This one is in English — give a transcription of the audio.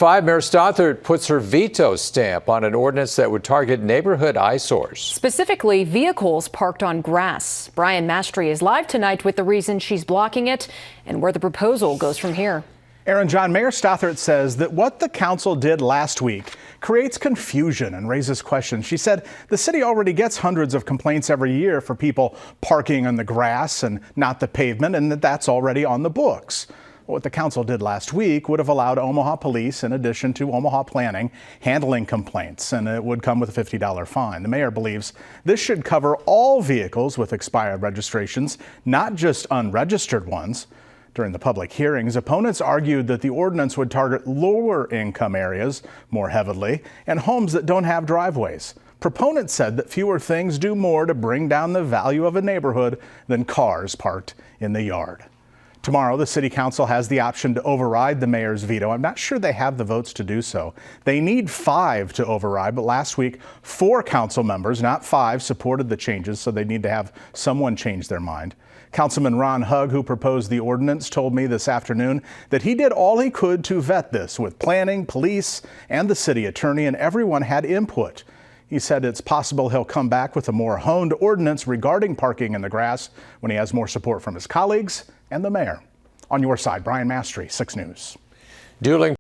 Mayor Stothert puts her veto stamp on an ordinance that would target neighborhood eyesores. Specifically, vehicles parked on grass. Brian Mastry is live tonight with the reason she's blocking it and where the proposal goes from here. Aaron, John, Mayor Stothert says that what the council did last week creates confusion and raises questions. She said the city already gets hundreds of complaints every year for people parking on the grass and not the pavement, and that's already on the books. What the council did last week would have allowed Omaha police, in addition to Omaha planning, handling complaints, and it would come with a $50 fine. The mayor believes this should cover all vehicles with expired registrations, not just unregistered ones. During the public hearings, opponents argued that the ordinance would target lower income areas more heavily and homes that don't have driveways. Proponents said that fewer things do more to bring down the value of a neighborhood than cars parked in the yard. Tomorrow, the city council has the option to override the mayor's veto. I'm not sure they have the votes to do so. They need 5 to override, but last week, 4 council members, not 5, supported the changes, so they need to have someone change their mind. Councilman Ron Hugg, who proposed the ordinance, told me this afternoon that he did all he could to vet this with planning, police, and the city attorney, and everyone had input. He said it's possible he'll come back with a more honed ordinance regarding parking in the grass when he has more support from his colleagues and the mayor. On your side, Brian Mastry, 6 News. Dueling